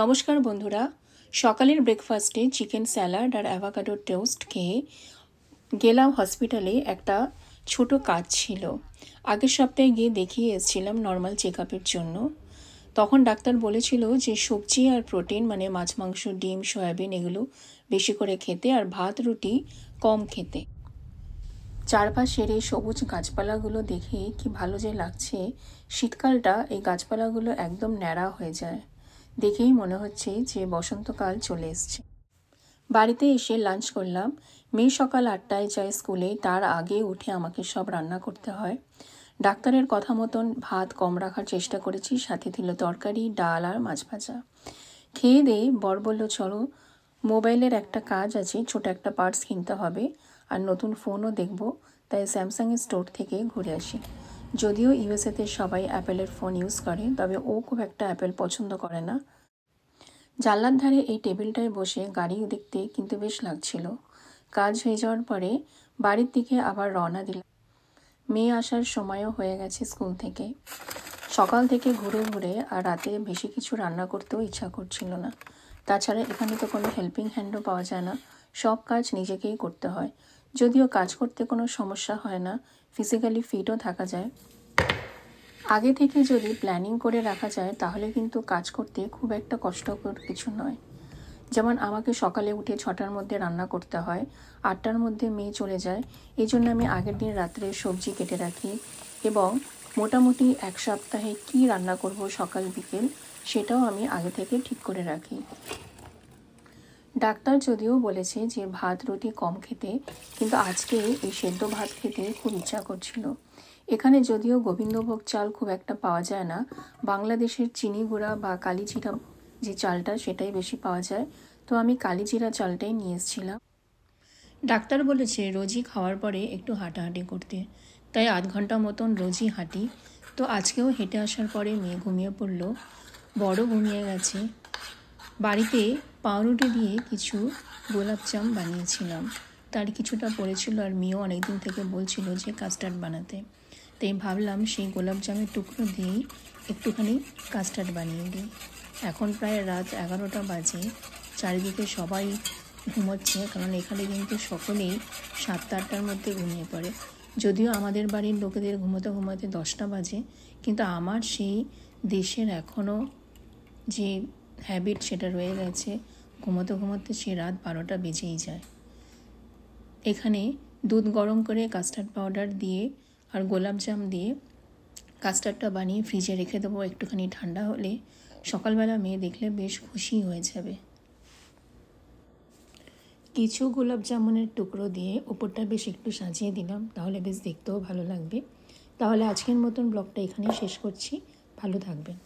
নমস্কার বন্ধুরা, সকালের ব্রেকফাস্টে চিকেন স্যালাড আর অ্যাভোকাডো টোস্ট খেয়ে গেলাম হসপিটালে। একটা ছোট কাজ ছিল। আগের সপ্তাহে গিয়ে দেখিয়ে এসেছিলাম নর্মাল চেক আপের জন্য। তখন ডাক্তার বলেছিল যে সবজি আর প্রোটিন মানে মাছ, মাংস, ডিম, সয়াবিন এগুলো বেশি করে খেতে আর ভাত রুটি কম খেতে। চারপাশের এই সবুজ গাছপালাগুলো দেখে কি ভালো যে লাগছে। শীতকালটা এই গাছপালাগুলো একদম ন্যাড়া হয়ে যায়। দেখেই মনে হচ্ছে যে বসন্তকাল চলে এসছে। বাড়িতে এসে লাঞ্চ করলাম। মেয়ে সকাল 8টায় যায় স্কুলে, তার আগে উঠে আমাকে সব রান্না করতে হয়। ডাক্তারের কথা মতন ভাত কম রাখার চেষ্টা করেছি, সাথে দিল তরকারি, ডাল আর মাছ ভাজা। খেয়ে দিয়ে বর বলল, চলো মোবাইলের একটা কাজ আছে, ছোট একটা পার্টস কিনতে হবে আর নতুন ফোনও দেখব, তাই স্যামসাংয়ের স্টোর থেকে ঘুরে আসি। যদিও ইউএসএতে সবাই অ্যাপেলের ফোন ইউজ করে, তবে ও খুব একটা অ্যাপেল পছন্দ করে না। জানলার ধারে এই টেবিলটায় বসে গাড়ি দেখতে কিন্তু বেশ লাগছিল। কাজ হয়ে যাওয়ার পরে বাড়ির দিকে আবার রওনা দিলাম। মেয়ে আসার সময়ও হয়ে গেছে স্কুল থেকে। সকাল থেকে ঘুরে ঘুরে আর রাতে বেশি কিছু রান্না করতেও ইচ্ছা করছিল না। তাছাড়া এখানে তো কোনো হেল্পিং হ্যান্ডও পাওয়া যায় না, সব কাজ নিজেকেই করতে হয়। যদিও কাজ করতে কোনো সমস্যা হয় না, ফিজিক্যালি ফিটও থাকা যায়। আগে থেকে যদি প্ল্যানিং করে রাখা যায় তাহলে কিন্তু কাজ করতে খুব একটা কষ্টকর কিছু নয়। যেমন আমাকে সকালে উঠে 6টার মধ্যে রান্না করতে হয়, 8টার মধ্যে মেয়ে চলে যায়। এই জন্য আমি আগের দিন রাত্রে সবজি কেটে রাখি এবং মোটামুটি এক সপ্তাহে কি রান্না করব সকাল বিকেল সেটাও আমি আগে থেকে ঠিক করে রাখি। ডাক্তার যদিও বলেছে যে ভাত রুটি কম খেতে, কিন্তু আজকে এই সেদ্ধ ভাত খেতে খুব ইচ্ছা করছিল। এখানে যদিও গোবিন্দভোগ চাল খুব একটা পাওয়া যায় না, বাংলাদেশের চিনি গুঁড়া বা কালিজিরা যে চালটা সেটাই বেশি পাওয়া যায়, তো আমি কালিজিরা চালটাই নিয়ে এসেছিলাম। ডাক্তার বলেছে রোজই খাওয়ার পরে একটু হাঁটাহাঁটি করতে, তাই আধ ঘন্টা মতন রোজই হাঁটি। তো আজকেও হেঁটে আসার পরে মেয়ে ঘুমিয়ে পড়লো, বড় ঘুমিয়ে গেছে। বাড়িতে পাউরুটি দিয়ে কিছু গোলাপজাম বানিয়েছিলাম, তার কিছুটা পড়েছিল আর মেয়েও অনেকদিন থেকে বলছিল যে কাস্টার্ড বানাতে, তাই ভাবলাম সেই গোলাপজামের টুকরো দিয়েই একটুখানি কাস্টার্ড বানিয়ে দিই। এখন প্রায় রাত 11টা বাজে, চারিদিকে সবাই ঘুমোচ্ছে, কারণ এখানে কিন্তু সকলেই 7টা-8টার মধ্যে ঘুমিয়ে পড়ে। যদিও আমাদের বাড়ির লোকেদের ঘুমোতে ঘুমোতে 10টা বাজে, কিন্তু আমার সেই দেশের এখনও যে হ্যাবিট সেটা রয়ে গেছে, ঘুমোতে ঘুমোতে সে রাত 12টা বেজেই যায়। এখানে দুধ গরম করে কাস্টার্ড পাউডার দিয়ে আর গোলাপজাম দিয়ে কাস্টার্ডটা বানিয়ে ফ্রিজে রেখে দেবো, একটুখানি ঠান্ডা হলে সকালবেলা মেয়ে দেখলে বেশ খুশি হয়ে যাবে। কিছু গোলাপ জামুনের টুকরো দিয়ে ওপরটা বেশ একটু সাজিয়ে দিলাম, তাহলে বেশ দেখতেও ভালো লাগবে। তাহলে আজকের মতন ব্লগটা এখানেই শেষ করছি। ভালো থাকবেন।